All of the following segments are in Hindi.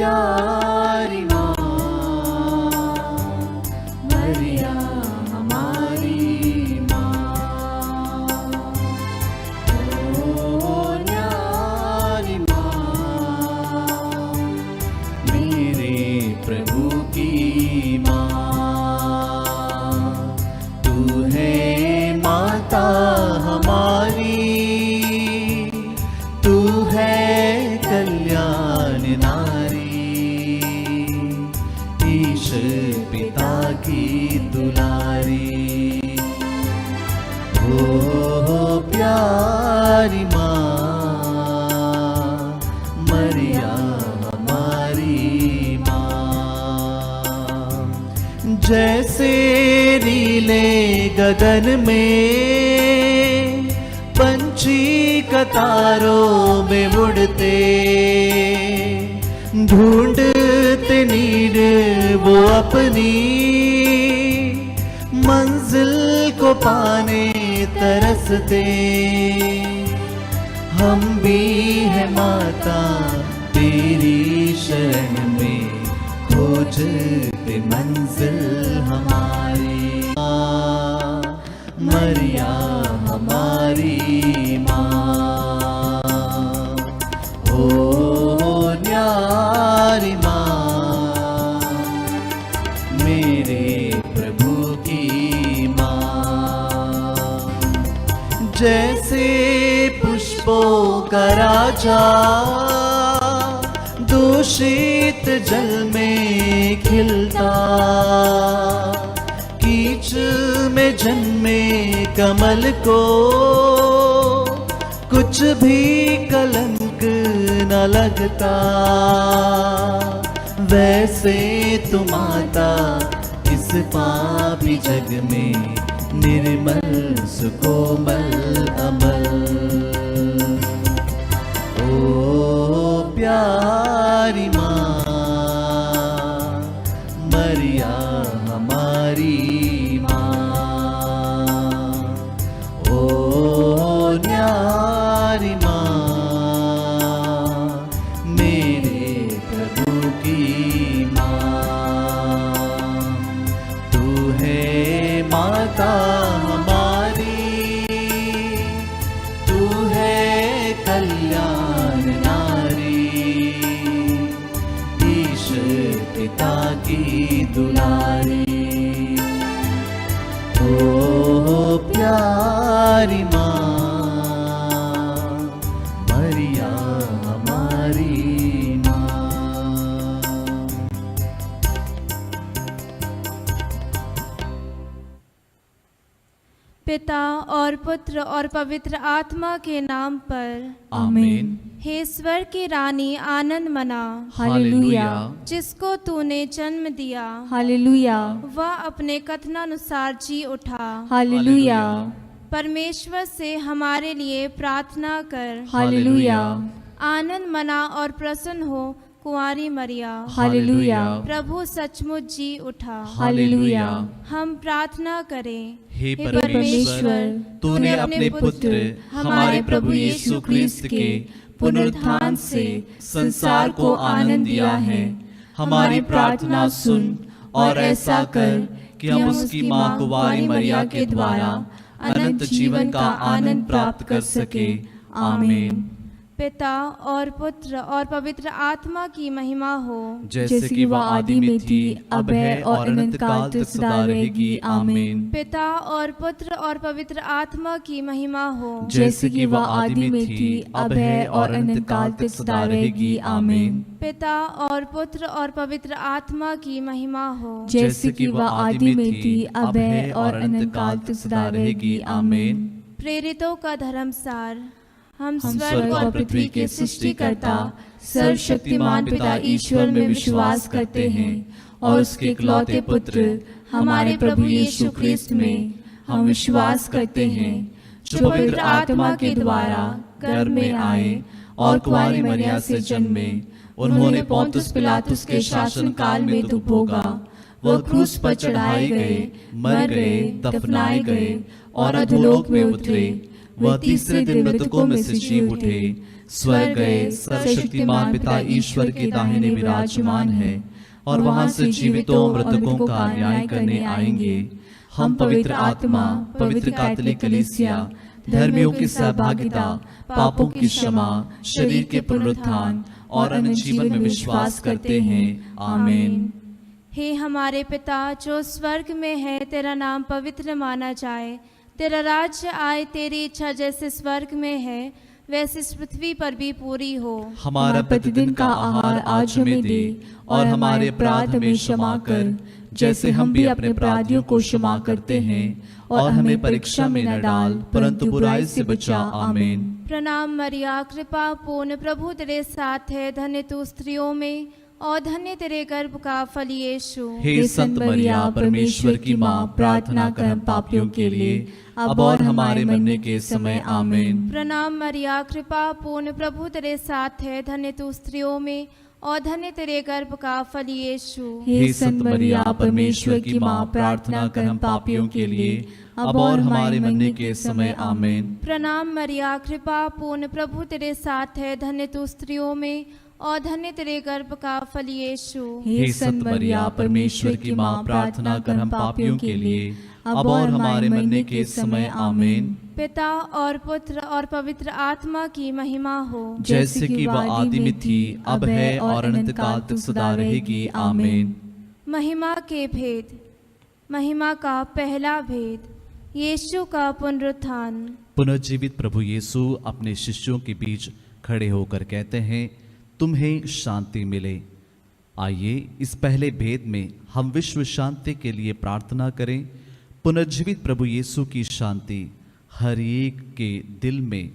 प्यारी माँ मरिया हमारी माँ, ओ न्यारी माँ मेरे प्रभु की माँ, तू है माता हमारी, तू है कल्याण नारी, ईश्वर पिता की दुलारी। ओ प्यारी माँ मरिया हमारी माँ, जैसे नीले गगन में पंछी कतारों में उड़ते, ढूंढते नीड वो अपनी मंजिल को पाने तरसते, हम भी है माता तेरी शरण में, खोजते मंजिल हमारी। मरिया हमारी माँ, ओ न्यारी माँ मेरे प्रभु की माँ, जैसे पुष्पों का राजा दूषित जल में खिलता, कीच में जन्मे कमल को कुछ भी कलंक न लगता, वैसे तुम माता इस पापी जग में निर्मल सुकोमल अमल। ओ प्यारी माँ मरिया हमारी माँ, ओ न्यारी माँ मेरे प्रभु की माँ, तू है माता हमारी, तू है कल्याण नारी, ईश्वर पिता की दुलारी। ओ प्यारी माँ मरिया हमारी माँ। पिता और पुत्र और पवित्र आत्मा के नाम पर आमीन। हे स्वर की रानी आनंद मना, हालेलुया, जिसको तूने जन्म दिया, हालेलुया, वह अपने कथनानुसार जी उठा। हालेलुया, परमेश्वर से हमारे लिए प्रार्थना कर। हालेलुया, आनंद मना और प्रसन्न हो कुंवारी मरिया। हालेलुया, प्रभु सचमुच जी उठा। हालेलुया। हम प्रार्थना करें। हे परमेश्वर, तूने अपने पुत्र हमारे प्रभु यीशु क्रिस्त के पुनरुत्थान से संसार को आनंद दिया है। हमारी प्रार्थना सुन और ऐसा कर कि हम उसकी मां कुंवारी मरिया के द्वारा अनंत जीवन का आनंद प्राप्त कर सके। आमीन। पिता और पुत्र और पवित्र आत्मा की महिमा हो, जैसे कि वह आदि में थी, अब है और अनंत काल तक सदा रहेगी। आमीन। पिता और पुत्र और पवित्र आत्मा की महिमा हो, जैसे कि वह आदि में थी, अब है और अनंत काल तक सदा रहेगी। आमीन। पिता और पुत्र और पवित्र आत्मा की महिमा हो, जैसे कि वह आदि में थी, अब है और अनंत काल तक सदा रहेगी। आमीन। प्रेरितों का धर्मसार। हम हम स्वर्ग और पृथ्वी के सृष्टिकर्ता सर्वशक्तिमान पिता ईश्वर में विश्वास करते हैं और उसके इकलौते पुत्र हमारे प्रभु यीशु क्रिस्त में हम विश्वास करते हैं, जो पवित्र आत्मा के द्वारा गर्भ में आए और कुंवारी मरिया से जन्मे। उन्होंने पोंतुस पिलातुस के शासन काल में दुख भोगा, वह क्रूस पर चढ़ाए गए, मर गए, दफनाए गए और अधोलोक में उतरे। वह तीसरे दिन मृतकों में से जी उठे, स्वर्ग गए, सर्वशक्तिमान पिता ईश्वर के दाहिने विराजमान है, और वहां से जीवितों और मृतकों का न्याय करने आएंगे। हम पवित्र आत्मा, पवित्र कैथोलिक कलीसिया, धर्मियों की सहभागिता, पापों की क्षमा, शरीर के पुनरुत्थान और अनंत जीवन में विश्वास करते हैं। आमीन। हे हमारे पिता जो स्वर्ग में है, तेरा नाम पवित्र माना जाए, तेरा राज्य आए, तेरी इच्छा जैसे स्वर्ग में है वैसे इस पृथ्वी पर भी पूरी हो। हमारा प्रतिदिन का आहार आज हमें दे, और हमारे अपराध हमें क्षमा कर, जैसे हम भी अपने अपराधियों को क्षमा करते हैं, और हमें परीक्षा में न डाल, परंतु बुराई से बचा। आमीन। प्रणाम मरिया, कृपा पूर्ण, प्रभु तेरे साथ है, धन्य तू स्त्रियों में और धन्य तेरे गर्भ का फल यीशु। हे संत मरिया, परमेश्वर की माँ, प्रार्थना कर हम पापियों के लिए, अब और हमारे मरने के समय। आमीन। प्रणाम मरिया, कृपा पूर्ण, प्रभु तेरे साथ है, धन्य तू स्त्रियों में और धन्य तेरे गर्भ का फल यीशु। हे संत मरिया, परमेश्वर की माँ, प्रार्थना कर हम पापियों के लिए, अब और हमारे मरने के समय। आमीन। प्रणाम मरिया, कृपा पूर्ण, प्रभु तेरे साथ है, धन्य तू स्त्रियों में और धन्य तेरे गर्भ का फल यीशु। हे संत मरिया, परमेश्वर की माँ, प्रार्थना कर हम पापियों के लिए, अब और हमारे मरने के समय। आमीन। पिता और पुत्र और पवित्र आत्मा की महिमा हो, जैसे कि वह आदि में थी, अब है और अनंत काल तक सदा रहेगी। आमीन। महिमा के भेद। महिमा का पहला भेद, यीशु का पुनरुत्थान। पुनर्जीवित प्रभु यीशु अपने शिष्यों के बीच खड़े होकर कहते हैं, तुम्हें शांति मिले। आइए इस पहले भेद में हम विश्व शांति के लिए प्रार्थना करें। पुनर्जीवित प्रभु यीशु की शांति हर एक के दिल में,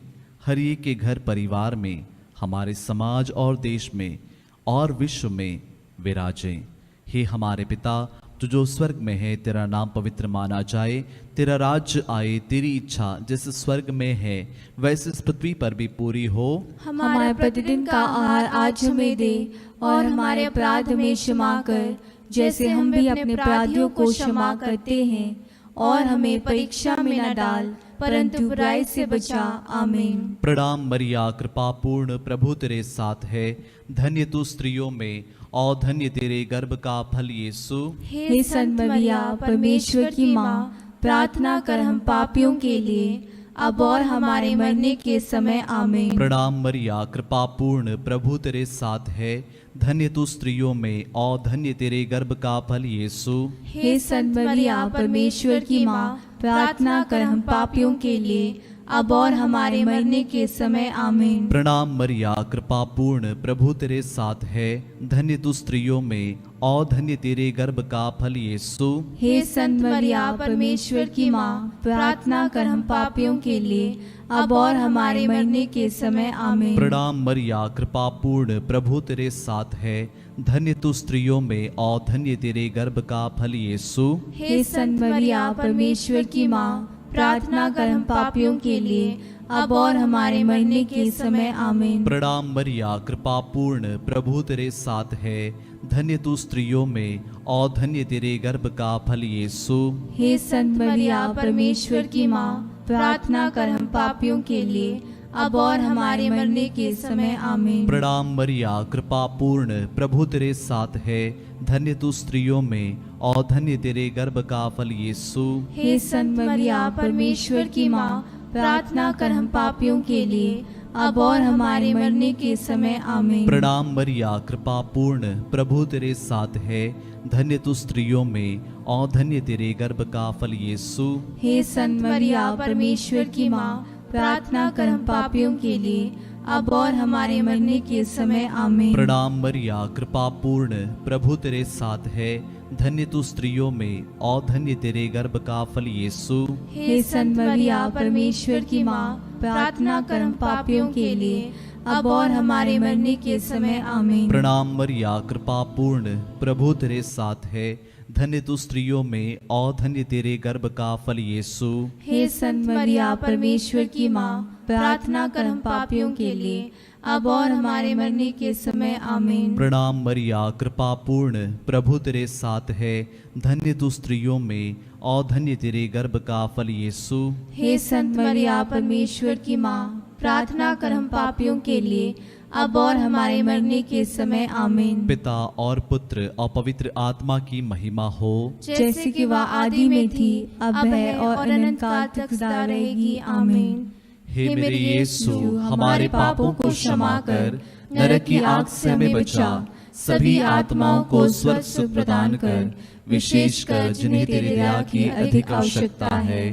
हर एक के घर परिवार में, हमारे समाज और देश में और विश्व में विराजे। हे हमारे पिता, तू जो स्वर्ग में है, तेरा नाम पवित्र माना जाए, तेरा राज्य आए, तेरी इच्छा जैसे स्वर्ग में है वैसे इस पृथ्वी पर भी पूरी हो। हमारा प्रतिदिन का आहार आज हमें दे, और हमारे अपराध हमें क्षमा कर, जैसे हम भी अपने अपराधियों को क्षमा करते हैं, और हमें परीक्षा में न डाल, परंतु बुराई से बचा। आमीन। प्रणाम मरिया, कृपा पूर्ण, प्रभु तेरे साथ है, धन्य तू स्त्रियों में और धन्य तेरे गर्भ का फल यीशु। हे संत मरिया, परमेश्वर की माँ, प्रार्थना कर हम पापियों के लिए, अब और हमारे मरने के समय। आमीन। प्रणाम मरिया, कृपा पूर्ण, प्रभु तेरे साथ है, धन्य तू स्त्रियों में और धन्य तेरे गर्भ का फल यीशु। हे संत मरिया, परमेश्वर की माँ, प्रार्थना कर हम पापियों के लिए, अब और हमारे मरने के समय। आमीन। प्रणाम मरिया, कृपा पूर्ण, प्रभु तेरे साथ है, धन्य तू स्त्रियों में और धन्य तेरे गर्भ का फल यीशु। हे संत मरिया, परमेश्वर की माँ, प्रार्थना कर हम पापियों के लिए, अब और हमारे मरने के समय। आमीन। प्रणाम मरिया, कृपा पूर्ण, प्रभु तेरे साथ है, धन्य तू स्त्रियों में और धन्य तेरे गर्भ का फल यीशु। हे संत मरिया, परमेश्वर की माँ, प्रार्थना कर हम पापियों के लिए, अब और हमारे मरने के समय। आमीन। प्रणाम मरिया, कृपा पूर्ण, प्रभु तेरे साथ है, धन्य तू स्त्रियों में और धन्य तेरे गर्भ का फल यीशु। हे संत मरिया, परमेश्वर की माँ, प्रार्थना कर हम पापियों के लिए, अब और हमारे मरने के समय। आमीन। प्रणाम मरिया, कृपा पूर्ण, प्रभु तेरे साथ है, धन्य तू स्त्रियों में और धन्य तेरे गर्भ का फल यीशु। हे संत मरिया, परमेश्वर की माँ, प्रार्थना कर हम पापियों के लिए, अब और हमारे मरने के समय। आमीन। प्रणाम मरिया, कृपा पूर्ण, प्रभु तेरे साथ है, धन्य तू स्त्रियों में और धन्य तेरे गर्भ का फल यीशु। हे संत मरिया, परमेश्वर की माँ, प्रार्थना कर हम पापियों के लिए, अब और हमारे मरने के समय। आमीन। प्रणाम मरिया, कृपा पूर्ण, प्रभु तेरे साथ है, धन्य तू स्त्रियों में और धन्य तेरे गर्भ का फल यीशु। हे संत मरिया, परमेश्वर की माँ, प्रार्थना कर हम पापियों के लिए, अब और हमारे मरने के समय। आमीन। प्रणाम मरिया, कृपा पूर्ण, प्रभु तेरे साथ है, धन्य तू स्त्रियों में और धन्य तेरे गर्भ का फल यीशु। हे संत मरिया परमेश्वर की माँ, प्रार्थना कर हम पापियों के लिए अब और हमारे मरने के समय आमीन। प्रणाम मरिया, कृपा पूर्ण, प्रभु तेरे साथ है, धन्य तू स्त्रियों में और धन्य तेरे गर्भ का फल यीशु। हे संत मरिया परमेश्वर की माँ, प्रार्थना कर हम पापियों के लिए अब और हमारे मरने के समय आमीन। पिता और पुत्र और पवित्र आत्मा की महिमा हो, जैसे कि वह आदि में थी, अब है और अनंत काल तक सदा रहेगी आमीन। हे मेरे यीशु, हमारे पापों को क्षमा कर, नरक की आग से हमें बचा, सभी आत्माओं को स्वर्ग सुख प्रदान कर, विशेषकर जिन्हें तेरे दया की अधिक आवश्यकता है।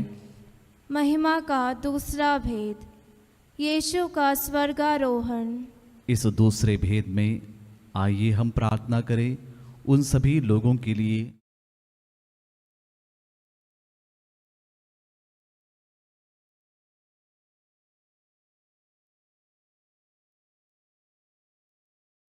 महिमा का दूसरा भेद, यीशु का स्वर्गारोहण। इस दूसरे भेद में आइए हम प्रार्थना करें उन सभी लोगों के लिए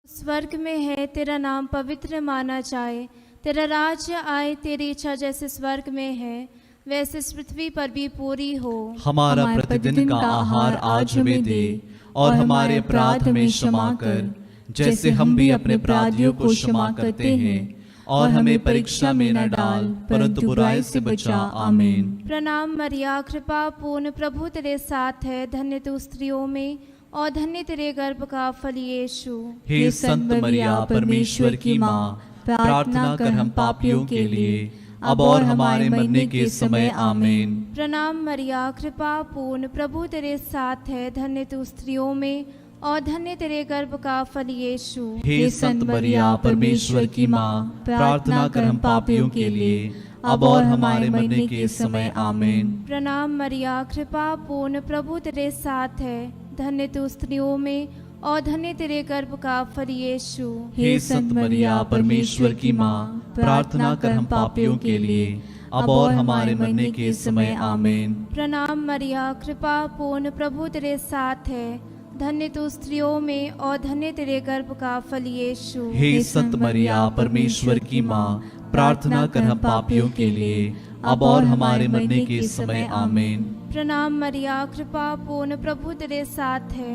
स्वर्ग में है, तेरा नाम पवित्र माना जाए, तेरा राज्य आए, तेरी इच्छा जैसे स्वर्ग में है वैसे इस पृथ्वी पर भी पूरी हो। हमारा प्रतिदिन का आहार आज हमें दे, और हमारे अपराध हमें क्षमा कर, जैसे हम भी अपने अपराधियों को क्षमा करते हैं, और हमें परीक्षा में न डाल, परंतु बुराई से बचा। आमीन। प्रणाम मरिया, कृपा पूर्ण, प्रभु तेरे साथ है, धन्य तू स्त्रियों में और धन्य तेरे गर्भ का फल यीशु। हे संत मरिया परमेश्वर की माँ, प्रार्थना कर हम पापियों के लिए अब और हमारे मरने के समय। आमीन। प्रणाम मरिया, कृपा पूर्ण, प्रभु तेरे साथ है, धन्य तू स्त्रियों में और धन्य तेरे गर्भ का फल यीशु। हे संत मरिया परमेश्वर की माँ, प्रार्थना कर हम पापियों के लिए अब और हमारे मरने के समय। आमीन। प्रणाम मरिया, कृपा पूर्ण, प्रभु तेरे साथ है, धन्य तू स्त्रियों में और धन्य तेरे गर्भ का फल यीशु। हे संत मरिया परमेश्वर की माँ, प्रार्थना कर हम पापियों के लिए अब और हमारे मरने के समय। आमीन। प्रणाम मरिया, कृपा पूर्ण, प्रभु तेरे साथ है, धन्य तू स्त्रियों में और धन्य तेरे गर्भ का फल यीशु। हे संत मरिया परमेश्वर की माँ, प्रार्थना कर हम पापियों के लिए अब और हमारे मरने के समय। आमीन। प्रणाम मरिया, कृपा पूर्ण, प्रभु तेरे साथ है,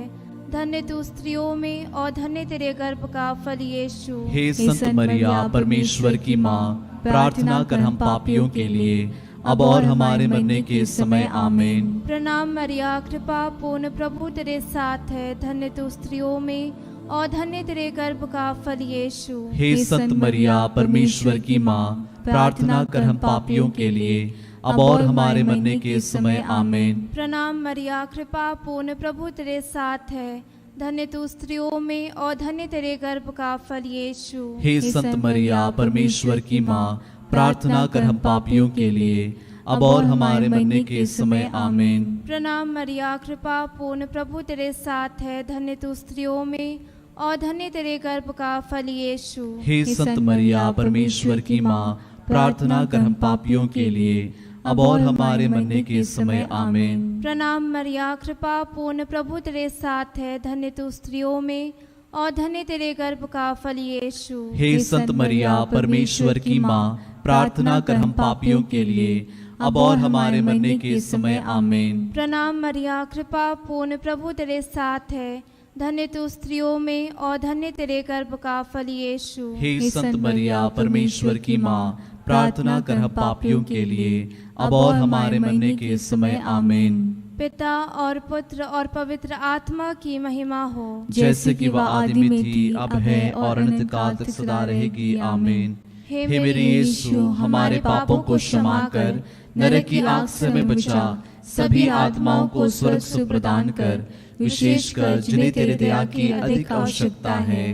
धन्य तू स्त्रियों में और धन्य तेरे गर्भ का फल यीशु। हे संत मरिया परमेश्वर की माँ, प्रार्थना कर हम पापियों के लिए अब और हमारे मरने के समय। आमीन। प्रणाम मरिया, कृपा पूर्ण, प्रभु तेरे साथ है, धन्य तू स्त्रियों में और धन्य तेरे गर्भ का फल यीशु। हे संत मरिया परमेश्वर की माँ, प्रार्थना कर हम पापियों के लिए अब और हमारे मरने के समय। आमीन। प्रणाम मरिया, कृपा पूर्ण, प्रभु तेरे साथ है, धन्य तू स्त्रियों में और धन्य तेरे गर्भ का फल यीशु। हे संत मरिया परमेश्वर की माँ, प्रार्थना कर हम पापियों के लिए अब और हमारे मरने के समय। आमीन। प्रणाम मरिया, कृपा पूर्ण, प्रभु तेरे साथ है, धन्य तू स्त्रियों में और धन्य तेरे गर्भ का फल यीशु। हे संत मरिया परमेश्वर की माँ, प्रार्थना कर हम पापियों के लिए अब और हमारे मरने के समय। आमीन। प्रणाम मरिया, कृपा पूर्ण, प्रभु तेरे साथ है, धन्य तू स्त्रियों में और धन्य तेरे गर्भ का फल यीशु। हे संत मरिया परमेश्वर की माँ, प्रार्थना कर हम पापियों के लिए अब और हमारे मरने के समय। आमीन। प्रणाम मरिया, कृपा पूर्ण, प्रभु तेरे साथ है, धन्य तू स्त्रियों में और धन्य तेरे गर्भ का फल यीशु। हे संत मरिया परमेश्वर की माँ, प्रार्थना कर हम पापियों के लिए अब और हमारे मरने के समय। आमीन। पिता और पुत्र और पवित्र आत्मा की महिमा हो, जैसे कि वह आदि में थी, अब है और अनंत काल तक सदा रहेगी। आमीन। हे मेरे यीशु, हमारे पापों को क्षमा कर, नरक की आग से हमें बचा, सभी आत्माओं को स्वर्ग सुख प्रदान कर, विशेषकर जिन्हें तेरे दया की अधिक आवश्यकता है।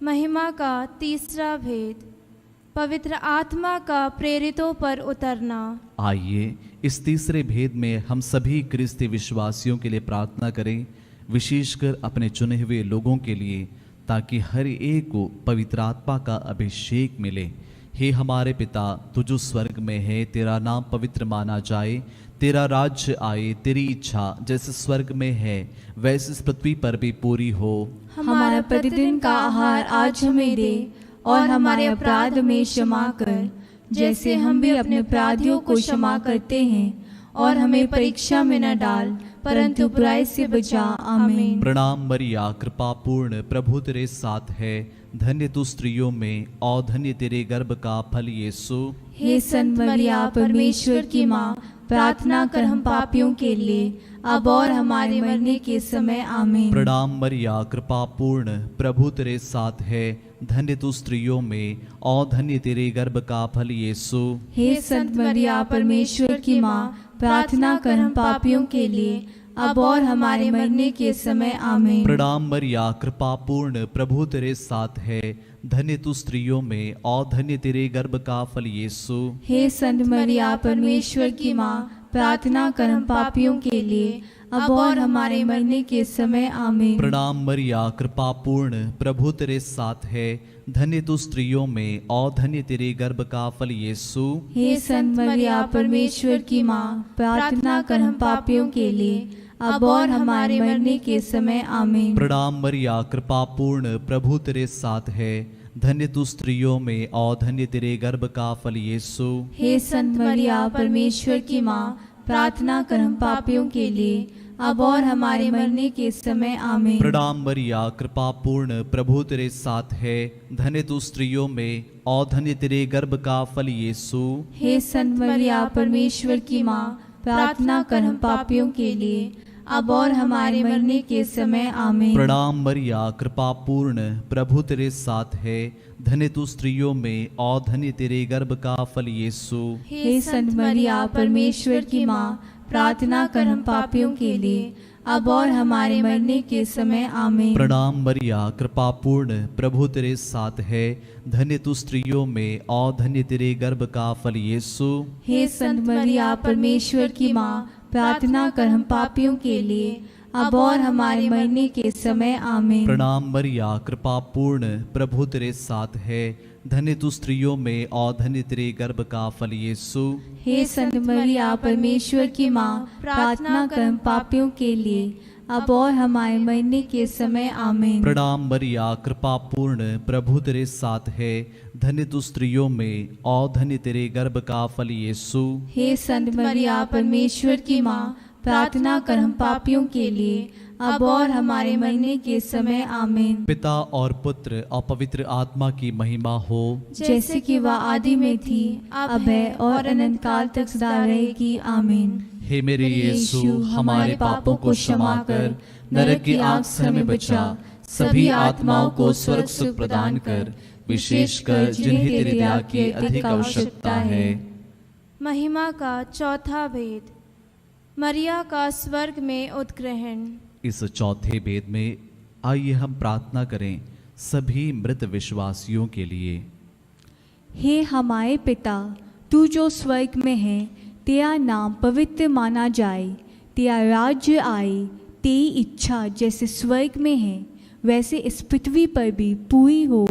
महिमा का तीसरा भेद, पवित्र आत्मा का प्रेरितों पर उतरना। आइए इस तीसरे भेद में हम सभी क्रिस्ती विश्वासियों के लिए प्रार्थना करें, विशेषकर अपने चुने हुए लोगों के लिए, ताकि हर एक को पवित्र आत्मा का अभिषेक मिले। हे हमारे पिता, तू जो स्वर्ग में है, तेरा नाम पवित्र माना जाए, तेरा राज्य आए, तेरी इच्छा जैसे स्वर्ग में है वैसे इस पृथ्वी पर भी पूरी हो। हमारा प्रतिदिन का आहार आज हमें दे, और हमारे अपराध में क्षमा कर, जैसे हम भी अपने अपराधियों को क्षमा करते हैं, और हमें परीक्षा में न डाल, परंतु बुराई से बचा। आमीन। प्रणाम मरिया, कृपा पूर्ण, प्रभु तेरे साथ है। धन्य तू स्त्रियों में और धन्य तेरे गर्भ का फल यीशु। हे संत मरिया, परमेश्वर की माँ, प्रार्थना कर हम पापियों के लिए, अब और हमारे मरने के समय। आमीन। प्रणाम मरिया, कृपा पूर्ण, प्रभु तेरे साथ है। धन्य तू स्त्रियों में और धन्य तेरे गर्भ का फल यीशु। हे संत मरिया, परमेश्वर की माँ, प्रार्थना कर हम पापियों के लिए, अब और हमारे मरने के समय। आमीन। प्रणाम मरिया, कृपा पूर्ण, प्रभु तेरे साथ है। धन्य तू स्त्रियों में और धन्य तेरे गर्भ का फल यीशु। हे संत मरिया, परमेश्वर की माँ, प्रार्थना कर हम पापियों के लिए, अब और हमारे मरने के समय। आमीन। प्रणाम मरिया, कृपा पूर्ण, प्रभु तेरे साथ है। धन्य तू स्त्रियों में और धन्य तेरे गर्भ का फल यीशु। हे संत मरिया, परमेश्वर की माँ, प्रार्थना कर हम पापियों के लिए, अब और हमारे मरने के समय। आमीन। प्रणाम मरिया, कृपा पूर्ण, प्रभु तेरे साथ है। धन्य तू स्त्रियों में और धन्य तेरे गर्भ का फल यीशु। हे संत मरिया, परमेश्वर की माँ, प्रार्थना कर हम पापियों के लिए, अब और हमारे मरने के समय। आमीन। प्रणाम मरिया, कृपा पूर्ण, प्रभु तेरे साथ है। धन्य तू स्त्रियों में और धन्य तेरे गर्भ का फल यीशु। हे संत मरिया, परमेश्वर की माँ, प्रार्थना कर हम पापियों के लिए, अब और हमारे मरने के समय। आमीन। प्रणाम मरिया, कृपा पूर्ण, प्रभु तेरे साथ है। धन्य तू स्त्रियों में और धन्य तेरे गर्भ का फल यीशु। हे संत मरिया, परमेश्वर की माँ, प्रार्थना कर हम पापियों के लिए, अब और हमारे मरने के समय। आमीन। प्रणाम मरिया, कृपा पूर्ण, प्रभु तेरे साथ है। धन्य तू स्त्रियों में और धन्य तेरे गर्भ का फल यीशु। हे संत मरिया, परमेश्वर की माँ, प्रार्थना कर हम पापियों के लिए, अब और हमारे मरने के समय। आमीन। प्रणाम मरिया, कृपा पूर्ण, प्रभु तेरे साथ है। धन्य तू स्त्रियों में और धन्य तेरे गर्भ का फल यीशु। हे संत मरिया, परमेश्वर की माँ, प्रार्थना कर हम पापियों के लिए, अब और हमारे मरने के समय। आमीन। प्रणाम मरिया, कृपा पूर्ण, प्रभु तेरे साथ है। धन्य तू स्त्रियों में और धन्य तेरे गर्भ का फल यीशु। हे संत मरिया, परमेश्वर की माँ, प्रार्थना कर हम पापियों के लिए, अब और हमारे मरने के समय। आमीन। पिता और पुत्र और पवित्र आत्मा की महिमा हो, जैसे कि वह आदि में थी, अब है और अनंत काल तक सदा रहेगी। आमीन। हे मेरे यीशु, हमारे पापों को क्षमा कर, नरक की आग से हमें बचा, सभी आत्माओं को स्वर्ग सुख प्रदान कर, विशेषकर जिन्हें तेरे दया की अधिक आवश्यकता है। महिमा का चौथा भेद, मरिया का स्वर्ग में उत्ग्रहण। इस चौथे भेद में आइए हम प्रार्थना करें सभी मृत विश्वासियों के लिए। हे हमारे पिता, तू जो स्वर्ग में है, तेरा नाम पवित्र माना जाए, तेरा राज्य आए, तेरी इच्छा जैसे स्वर्ग में है वैसे इस पृथ्वी पर भी पूरी हो।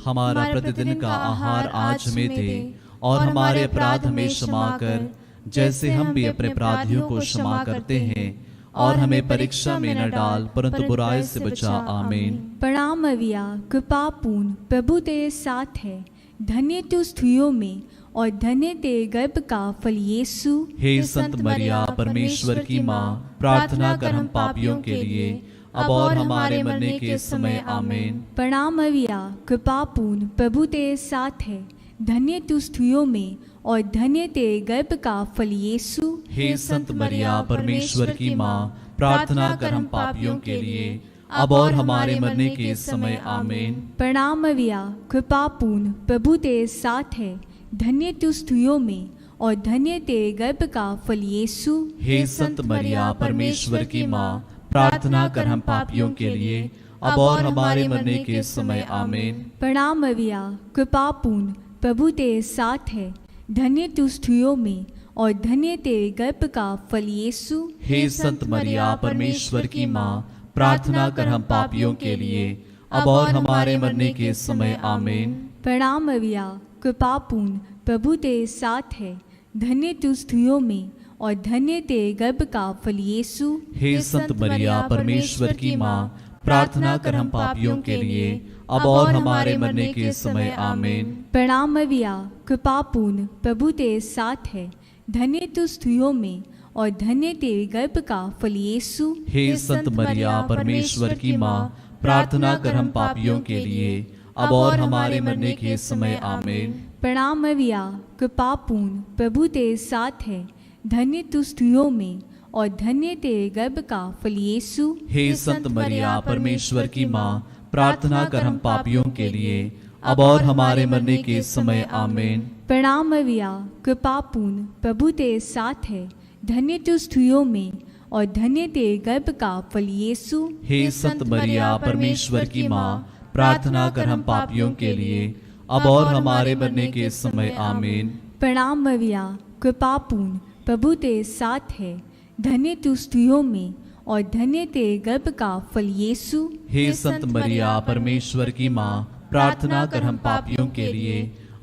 हमारा प्रतिदिन का आहार आज हमें दे, और हमारे अपराध हमें क्षमा कर, जैसे हम भी अपने अपराधियों को क्षमा करते हैं, और हमें परीक्षा में न डाल, परंतु बुराई से बचा। आमीन। प्रणाम मरिया, कृपा पूर्ण, प्रभु तेरे साथ है। धन्य तू स्त्रियों में और धन्य तेरे गर्भ का फल यीशु। हे संत मरिया, परमेश्वर की माँ, प्रार्थना कर हम पापियों के लिए, अब और हमारे मरने के समय। आमीन। प्रणाम मरिया, कृपा पूर्ण, प्रभु तेरे साथ है। धन्य तू स्त्रियों में और धन्य तेरे गर्भ का फल यीशु। हे संत मरिया, परमेश्वर की माँ, प्रार्थना कर हम पापियों के लिए, अब और हमारे मरने के समय। आमीन। प्रणाम मरिया, कृपा पूर्ण, प्रभु तेरे साथ है। धन्य तू स्त्रियों में और धन्य तेरे गर्भ का फल यीशु। हे संत मरिया, परमेश्वर की माँ, प्रार्थना कर हम पापियों के लिए, अब और हमारे मरने के समय। आमीन। प्रणाम मरिया, कृपा पूर्ण, प्रभु तेरे साथ है। धन्य तू स्त्रियों में और धन्य तेरे गर्भ का फल यीशु। हे संत मरिया, परमेश्वर की माँ, प्रार्थना कर हम पापियों के लिए, अब और हमारे मरने के समय। आमीन। प्रणाम मरिया, कृपा पूर्ण, प्रभु तेरे साथ है। धन्य तू स्त्रियों में और धन्य तेरे गर्भ का फल यीशु। हे संत मरिया, परमेश्वर की माँ, प्रार्थना कर हम पापियों के लिए अब और हमारे मरने के समय आमीन। प्रणाम मरिया, कृपा पूर्ण, प्रभु तेरे साथ है। धन्य तू स्त्रियों में और धन्य तेरे गर्भ का फल यीशु। हे संत मरिया, परमेश्वर की माँ, प्रार्थना कर हम पापियों के लिए अब और हमारे मरने के समय आमीन। प्रणाम मरिया, कृपा पूर्ण, प्रभु तेरे साथ है। धन्य तू स्त्रियों में और धन्य तेरे गर्भ का फल यीशु। हे संत मरिया, परमेश्वर की माँ, प्रार्थना कर हम पापियों के लिए अब और हमारे मरने के समय आमीन। प्रणाम मरिया, कृपा पूर्ण, प्रभु तेरे साथ है। धन्य तू स्त्रियों में और धन्य तेरे गर्भ का फल यीशु। हे संत मरिया, परमेश्वर की माँ, प्रार्थना कर हम पापियों के लिए अब और हमारे मरने के समय आमीन। प्रणाम मरिया, कृपा पूर्ण, प्रभु तेरे साथ है। धन्य तू स्त्रियों में और धन्य तेरे गर्भ का फल यीशु। हे संत मरिया, परमेश्वर की माँ, प्रार्थना कर हम पापियों के लिए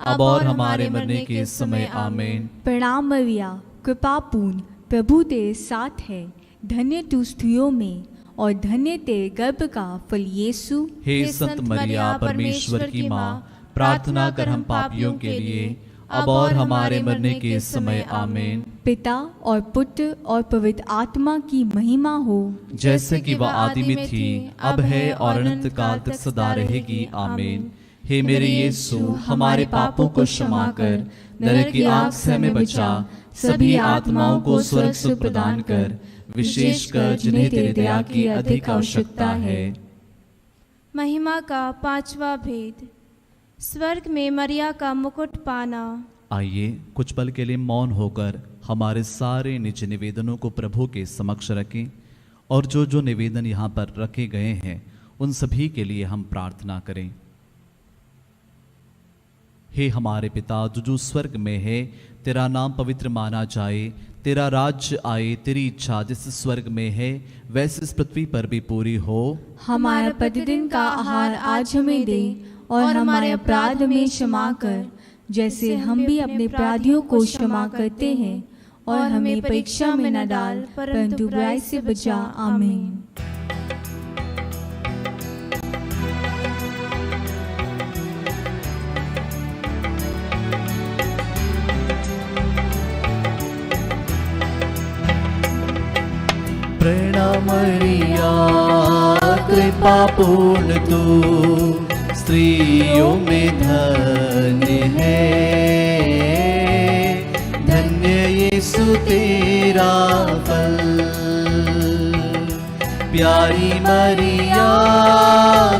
अब और हमारे मरने के समय आमीन। प्रणाम मरिया, कृपा पूर्ण, प्रभु तेरे साथ है। धन्य तू स्त्रियों में और धन्य तेरे गर्भ का फल यीशु। हे संत मरिया, परमेश्वर की माँ, प्रार्थना कर हम पापियों के लिए अब और हमारे मरने के समय आमीन। पिता और पुत्र और पवित्र आत्मा की महिमा हो, जैसे कि वह आदि में थी, अब है और अनंत काल तक सदा रहेगी आमीन। हे मेरे यीशु, हमारे पापों को क्षमा कर, नरक की आग से हमें बचा, सभी आत्माओं को स्वर्ग सुख प्रदान कर, विशेषकर जिन्हें तेरी दया की अधिक आवश्यकता है। महिमा का पांचवा भेद, स्वर्ग में मरिया का मुकुट पाना। आइए कुछ पल के लिए मौन होकर हमारे सारे निज निवेदनों को प्रभु के समक्ष रखें और जो जो निवेदन यहाँ पर रखे गए हैं उन सभी के लिए हम प्रार्थना करें। हे हमारे पिता जो स्वर्ग में है, तेरा नाम पवित्र माना जाए, तेरा राज्य आए, तेरी इच्छा जैसे स्वर्ग में है वैसे इस पृथ्वी पर भी पूरी हो। हमारा प्रतिदिन का आहार आज हमें दे और हमारे अपराध हमें क्षमा कर, जैसे हम भी अपने अपराधियों को क्षमा करते हैं, और हमें परीक्षा में न डाल परंतु बुराई से बचा। आमीन। प्रणाम मरिया, कृपा पूर्ण तू स्त्रियों में धन्य है, धन्य यीशु तेरा फल। प्यारी मरिया,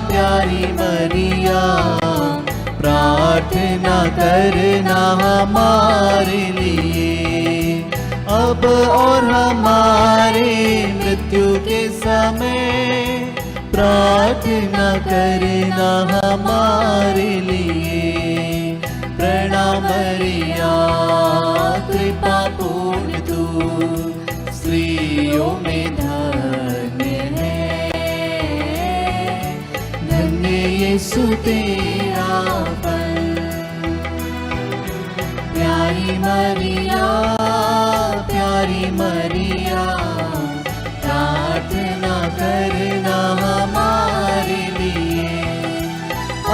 प्यारी मरिया, प्रार्थना करना हमारे लिए अब और हमारे मृत्यु के समय, प्रार्थना करना हमारे लिए। प्रणाम मरिया, कृपा पूर्ण तू स्त्रियों में धन्य है, धन्य यीशु तेरा फल। प्यारी मरिया, प्यारी मरिया, प्रार्थना करना हमारे लिए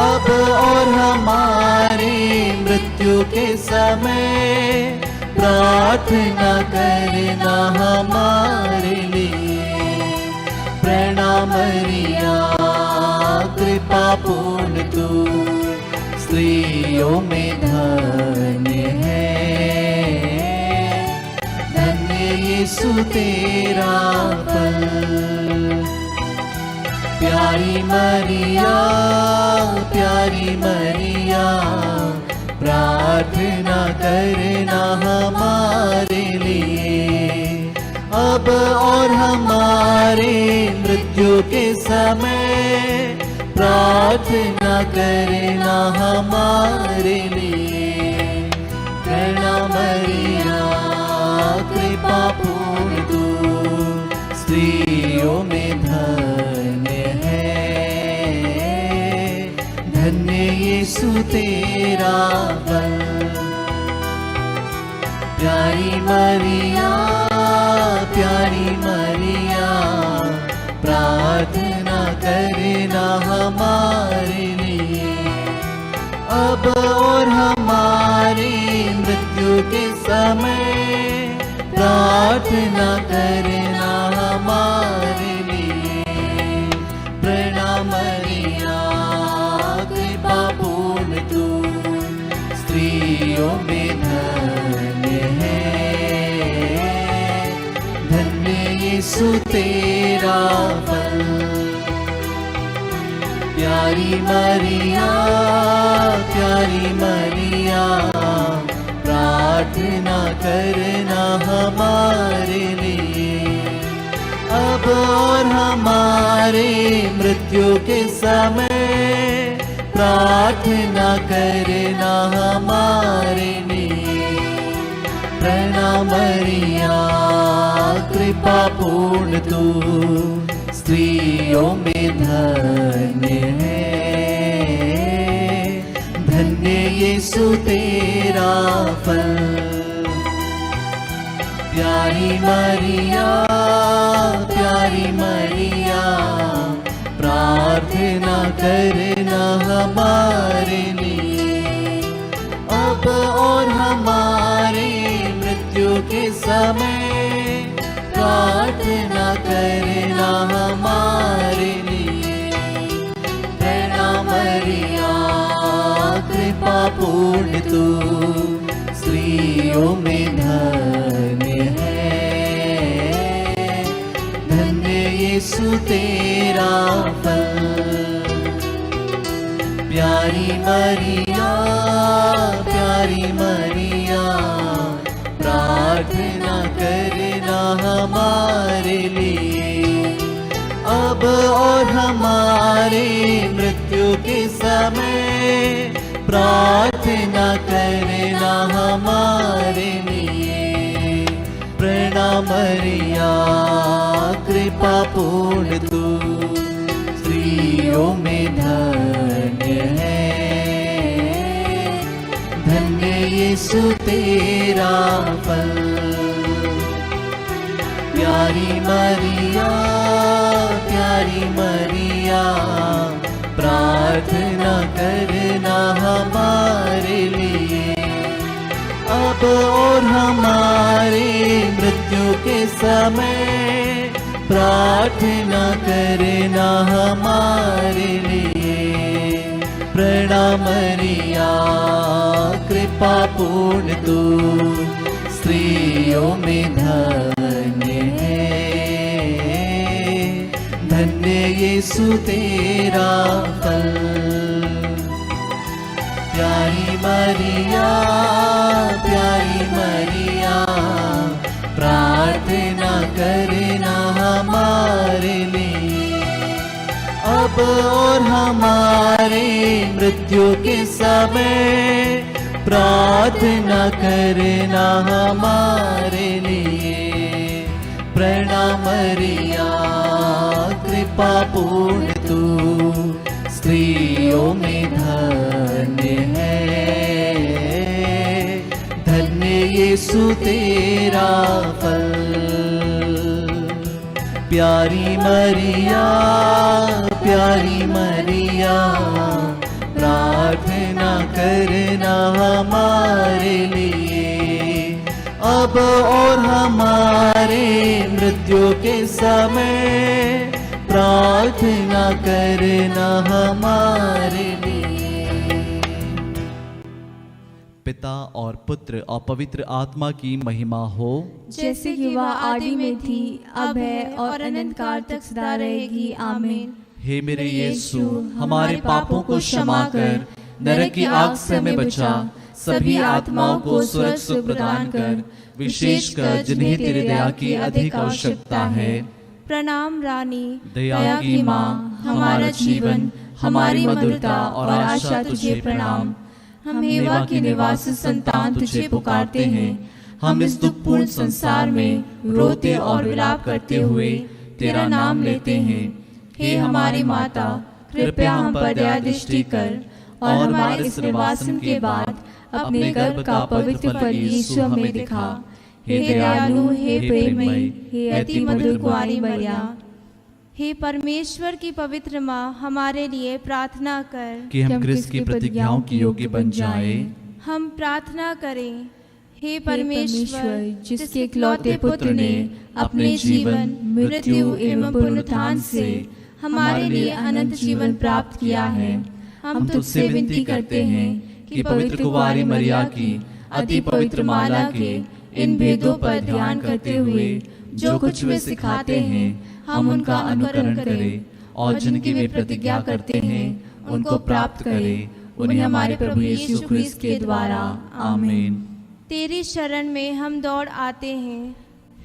अब और हमारे मृत्यु के समय, प्रार्थना करना हमारे लिए। प्रणाम मरिया, कृपा पूर्ण तू स्त्रियों में धन्य है, धन्य यीशु तेरा फल। प्यारी मरिया, प्यारी मरिया, प्रार्थना करना हमारे लिए अब और हमारे मृत्यु के समय, प्रार्थना करना हमारे लिए। प्रणाम मरिया, कृपा पूर्ण तू स्त्रियों में धन्य है, धन्य यीशु तेरा फल। प्यारी मरिया, प्यारी मरिया, प्रार्थना करना हमारे लिए, अब और हमारी मृत्यु के समय प्रार्थना करना हमारे लिए। प्रणाम मरिया, कृपा पूर्ण तू स्त्रियों में धन्य है, धन्य यीशु तेरा फल। प्यारी मरिया, प्यारी मरिया, प्रार्थना करना हमारे लिए, अब और हमारे मृत्यु के समय प्रार्थना करना हमारे लिए। प्रणाम मरिया, कृपा पूर्ण तू स्त्रियों में धन्य है, धन्य यीशु तेरा फल। प्यारी मरिया, प्यारी मरिया, प्रार्थना करना हमारे लिए, अब और हमारे मृत्यु के समय प्रार्थना करना हमारे लिए। प्रणाम मरिया, कृपा पूर्ण तू स्त्रियों में धन्य है, धन्य यीशु तेरा फल। प्यारी मरिया, प्यारी मरिया, प्रार्थना करना हमारे लिए, अब और हमारे मृत्यु के समय प्रार्थना करना हमारे लिए। प्रणाम मरिया, कृपा पूर्ण तू स्त्रियों में धन्य है, धन्य यीशु तेरा फल। प्यारी मरिया, प्यारी मरिया, प्रार्थना करना हमारे लिए, अब और हमारे मृत्यु के समय प्रार्थना करना हमारे लिए। प्रणाम मरिया, कृपा पूर्ण तू स्त्रियों में धन्य है, धन्य यीशु तेरा फल। प्यारी मरिया, प्यारी मरिया, प्रार्थना करना हमारे लिए, अब और हमारे मृत्यु के समय प्रार्थना करना हमारे लिए। प्रणाम मरिया, कृपा पूर्ण तू स्त्रियों में धन्य है, धन्य यीशु तेरा फल। प्यारी मरिया, प्यारी मरिया, प्रार्थना करना हमारे लिए, अब और हमारे मृत्यु के समय प्रार्थना करना हमारे लिए। पिता और पुत्र और पवित्र आत्मा की महिमा हो, जैसे कि वह आदि में थी, अब है और अनंत काल तक सदा रहेगी। आमीन। हे मेरे यीशु, हमारे पापों को क्षमा कर, नरक की आग से हमें बचा, सभी आत्माओं को स्वर्ग से प्रदान कर, विशेषकर जिन्हें तेरे दया की अधिक आवश्यकता है। प्रणाम रानी, दया की माँ, हमारा जीवन, हमारी मधुरता और आशा तुझे प्रणाम। हम हेवा के निवासी संतान तुझे पुकारते हैं। हम इस दुखपूर्ण संसार में रोते और विलाप करते हुए तेरा नाम लेते हैं। हे हमारी माता, कृपया हम पर दया दृष्टि कर और हमारे इस निवासन के बाद अपने गर्भ का पवित्र फल यीशु हमें दिखा। हे दयालु, हे प्रेममयी, हे अति मधुर कुंवारी मरिया, हे परमेश्वर की पवित्र माँ, हमारे लिए प्रार्थना कर। कि हम क्रिस्त की प्रतिज्ञाओं की योग्य बन जाए। हम प्रार्थना करें। हे परमेश्वर, परमेश्वर, जिसके इकलौते पुत्र ने अपने जीवन, मृत्यु एवं पुनरुत्थान से हमारे लिए अनंत जीवन प्राप्त किया है, हम तुझसे विनती करते हैं कि पवित्र कुंवारी मरिया की अति पवित्र माला के इन भेदों पर ध्यान करते हुए जो कुछ वे सिखाते हैं, हम उनका अनुकरण करें और जिनकी वे प्रतिज्ञा करते हैं उनको प्राप्त करें। उन्हें हमारे प्रभु यीशु क्रिस्त के द्वारा। आमीन। तेरी शरण में हम दौड़ आते हैं।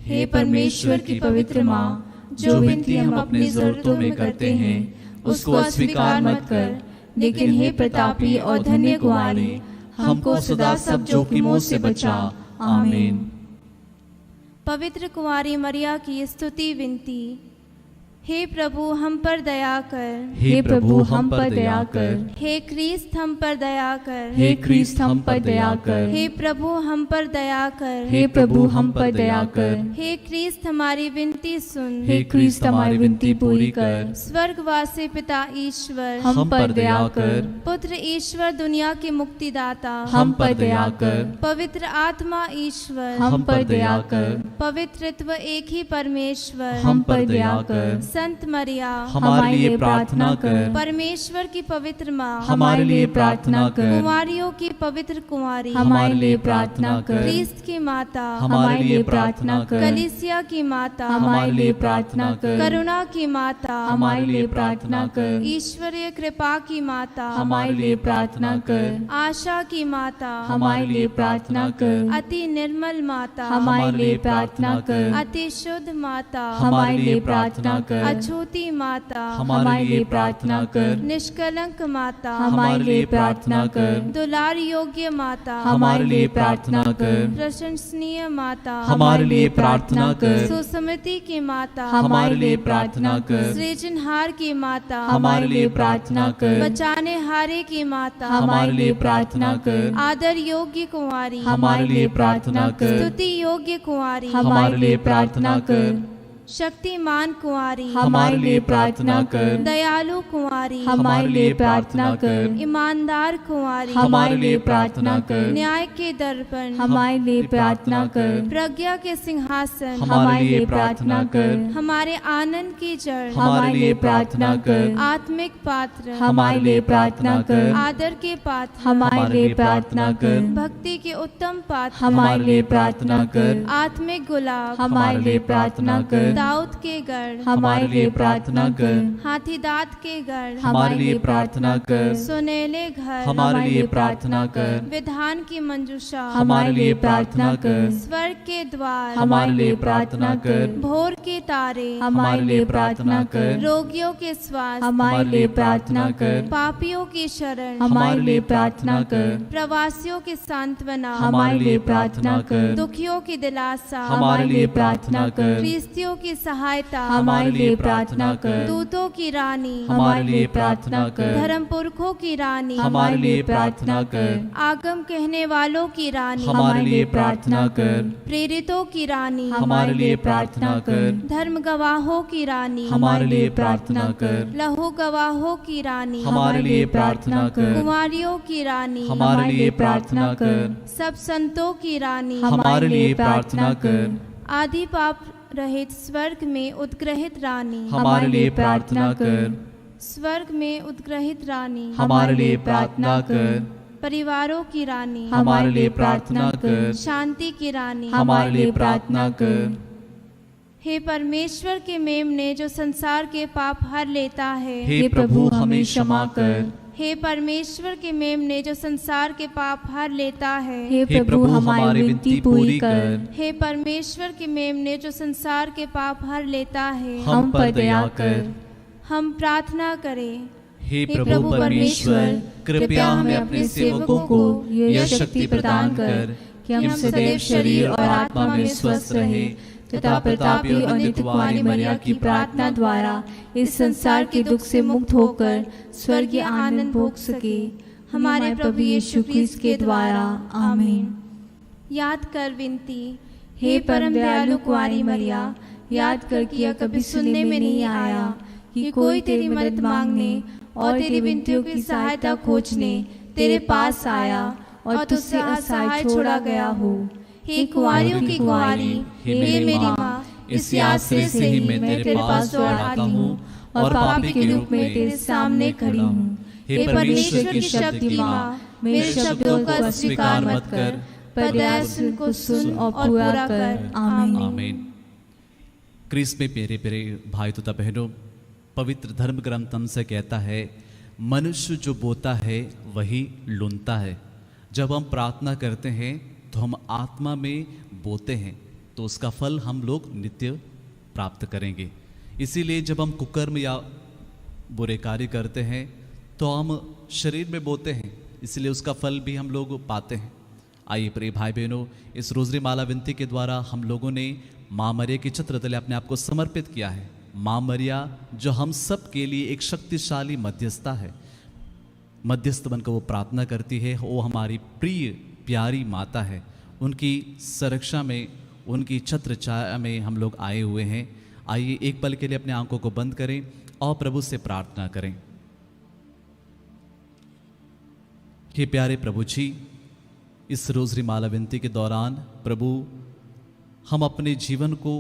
हे परमेश्वर की पवित्र माँ, जो विनती हम अपनी जरूरतों में करते हैं उसको अस्वीकार मत कर, लेकिन हे प्रतापी और धन्य कुंवारी, हमको सदा सब जोखिमों से बचा। आमीन। पवित्र कुंवारी मरिया की स्तुति विनती। हे प्रभु, हम पर दया कर। हे प्रभु, हम पर दया कर। हे क्रिस्त, हम पर दया कर। हे क्रिस्त, हम पर दया कर। हे प्रभु, हम पर दया कर। हे प्रभु, हम पर दया कर। हे क्रिस्त, हमारी विनती सुन। हे क्रिस्त, हमारी विनती पूरी कर। स्वर्गवासी पिता ईश्वर, हम पर दया कर। पुत्र ईश्वर, दुनिया के मुक्तिदाता, हम पर दया कर। पवित्र आत्मा ईश्वर, हम पर दया कर। पवित्रत्व एक ही परमेश्वर, हम पर दया कर। संत मरिया, हमारे लिए प्रार्थना कर। परमेश्वर की पवित्र माँ, हमारे लिए प्रार्थना कर। कुंवारियों की पवित्र कुंवारी, हमारे लिए प्रार्थना कर। क्रिस्त की माता, हमारे लिए प्रार्थना कर। कलीसिया की माता, हमारे लिए प्रार्थना कर। करुणा की माता, हमारे लिए प्रार्थना कर। ईश्वरीय कृपा की माता, हमारे लिए प्रार्थना कर। आशा की माता, हमारे लिए प्रार्थना कर। अति निर्मल माता, हमारे लिए प्रार्थना कर। अति शुद्ध माता, हमारे लिए प्रार्थना कर। अछूती माता, हमारे लिए प्रार्थना कर। निष्कलंक माता, हमारे लिए प्रार्थना कर। दुलार योग्य माता, हमारे लिए प्रार्थना कर। प्रशंसनीय माता, हमारे लिए प्रार्थना कर। सुसमति की माता, हमारे लिए प्रार्थना कर। सृजनहार की माता, हमारे लिए प्रार्थना कर। बचाने हारे की माता, हमारे लिए प्रार्थना कर। आदर योग्य कुंवारी, हमारे लिए प्रार्थना कर। स्तुति योग्य कुंवारी, हमारे लिए प्रार्थना कर। शक्तिमान कुंवारी, हमारे लिए प्रार्थना कर। दयालु कुंवारी, हमारे लिए प्रार्थना कर। ईमानदार कुंवारी, हमारे लिए प्रार्थना कर। न्याय के दर्पण, हमारे लिए प्रार्थना कर। प्रज्ञा के सिंहासन, हमारे लिए प्रार्थना कर। हमारे आनंद की जड़, हमारे लिए प्रार्थना कर। आत्मिक पात्र, हमारे लिए प्रार्थना कर। आदर के पात्र, हमारे लिए प्रार्थना कर। भक्ति के उत्तम पात्र, हमारे लिए प्रार्थना कर। आत्मिक गुलाब, हमारे लिए प्रार्थना कर। दाऊद के गढ़, हमारे लिए प्रार्थना कर। हाथी दांत के गढ़, हमारे लिए प्रार्थना कर। सुनेले घर, हमारे लिए प्रार्थना कर। विधान की मंजूषा, हमारे लिए प्रार्थना कर। स्वर्ग के द्वार, हमारे लिए प्रार्थना कर। भोर के तारे, हमारे लिए प्रार्थना कर। रोगियों के स्वास्थ्य, हमारे लिए प्रार्थना कर। पापियों की शरण, हमारे लिए प्रार्थना कर। प्रवासियों की सांत्वना, हमारे लिए प्रार्थना कर। दुखियों की दिलासा, हमारे लिए प्रार्थना कर। ख्रिस्तियों की सहायता, हमारे लिए प्रार्थना कर। दूतों की रानी, हमारे लिए प्रार्थना कर। धर्म पुरखों की रानी, हमारे लिए प्रार्थना कर। आगम कहने वालों की रानी, हमारे लिए प्रार्थना कर। प्रेरितों की रानी, हमारे लिए प्रार्थना कर। धर्म गवाहों की रानी, हमारे लिए प्रार्थना कर। लहू गवाहों की रानी, हमारे लिए प्रार्थना कर। कुंवारियों की रानी, हमारे लिए प्रार्थना कर। सब संतों की रानी, हमारे लिए प्रार्थना कर। आदि पाप रहित स्वर्ग में उद्ग्रहित रानी, हमारे लिए प्रार्थना कर। स्वर्ग में उद्ग्रहित रानी, हमारे लिए प्रार्थना कर। परिवारों की रानी, हमारे लिए प्रार्थना कर। शांति की रानी, हमारे लिए प्रार्थना कर। हे परमेश्वर के मेमने जो संसार के पाप हर लेता है, हे प्रभु हमें क्षमा कर। हे परमेश्वर के मेमने जो संसार के पाप हर लेता है, हे प्रभु हमारी विनती पूरी कर। हे परमेश्वर के मेमने जो संसार के पाप हर लेता है, हम पर दया कर। हम प्रार्थना करें। हे प्रभु परमेश्वर, कृपया हमें अपने सेवकों को यह शक्ति प्रदान कर कि हम सदैव शरीर और आत्मा में स्वस्थ रहे तथा प्रतापी और नित्य कुंवारी मरिया की प्रार्थना द्वारा इस संसार के दुख से मुक्त होकर स्वर्गीय आनंद भोग सके। हमारे प्रभु यीशु क्रिस्त के द्वारा। आमीन। याद कर विनती। हे परम दयालु कुंवारी मरिया, याद कर किया कभी सुनने में नहीं आया कि कोई तेरी मदद मांगने और तेरी विनतियों की सहायता खोजने तेरे पास आया और तुझसे असहाय छोड़ा गया हो। हे कुंवारियों की कुंवारी, हे मेरी माँ, इस आश्रय से ही मैं तेरे पास दौड़ आता हूँ और पापी के रूप में तेरे सामने खड़ी हूँ। हे परमेश्वर की शक्ति की माँ, मेरे शब्दों को अस्वीकार मत कर, पर दया से उनको सुन और पूरा कर। आमीन। आमीन। क्रिस्त में मेरे प्यारे भाई तथा बहनों, पवित्र धर्म ग्रंथ हमसे कहता है, मनुष्य जो बोता है वही लुनता है। जब हम प्रार्थना करते हैं तो हम आत्मा में बोते हैं, तो उसका फल हम लोग नित्य प्राप्त करेंगे। इसीलिए जब हम कुकर्म या बुरे कार्य करते हैं तो हम शरीर में बोते हैं, इसलिए उसका फल भी हम लोग पाते हैं। आइए प्रिय भाई बहनों, इस रोजरी माला विनती के द्वारा हम लोगों ने माँ मरिया के चित्र तले अपने आप को समर्पित किया है। माँ मरिया जो हम सब के लिए एक शक्तिशाली मध्यस्थता है, मध्यस्थ बनकर वो प्रार्थना करती है, वो हमारी प्रिय प्यारी माता है। उनकी संरक्षा में, उनकी छत्र छाया में हम लोग आए हुए हैं। आइए एक पल के लिए अपने आंखों को बंद करें और प्रभु से प्रार्थना करें। हे प्यारे प्रभु जी, इस रोजरी माला विनती के दौरान प्रभु हम अपने जीवन को,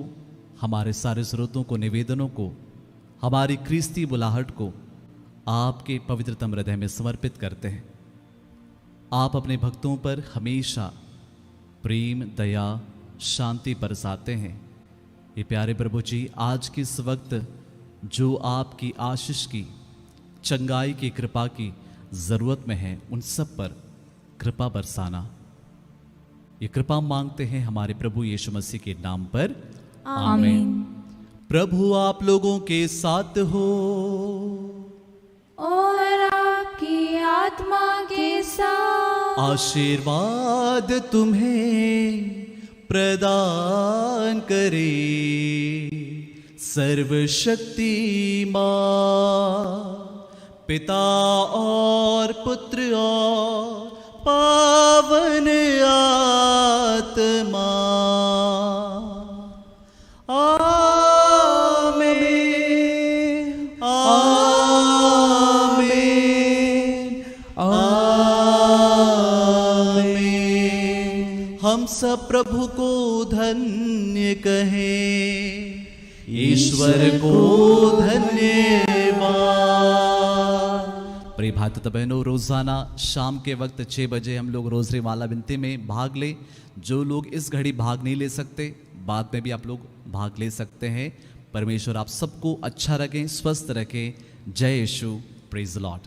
हमारे सारे ज़रूरतों को, निवेदनों को, हमारी क्रिस्ती बुलाहट को आपके पवित्रतम हृदय में समर्पित करते हैं। आप अपने भक्तों पर हमेशा प्रेम, दया, शांति बरसाते हैं। ये प्यारे प्रभु जी, आज के इस वक्त जो आपकी आशीष की, चंगाई की, कृपा की ज़रूरत में है, उन सब पर कृपा बरसाना, ये कृपा मांगते हैं हमारे प्रभु यीशु मसीह के नाम पर। आमीन। प्रभु आप लोगों के साथ हो और आपकी आत्मा के साथ। आशीर्वाद तुम्हें प्रदान करे सर्वशक्तिमान पिता और पुत्र और पावन आत्मा। आमीन, आमीन, आमीन। हम सब प्रभु को धन्य कहें, ईश्वर को धन्यवाद। प्रिय भाई तथा बहनों, रोजाना शाम के वक्त 6 बजे हम लोग रोजरी माला विनती में भाग ले। जो लोग इस घड़ी भाग नहीं ले सकते, बाद में भी आप लोग भाग ले सकते हैं। परमेश्वर आप सबको अच्छा रखें, स्वस्थ रखें। जय यीशु। Praise the Lord.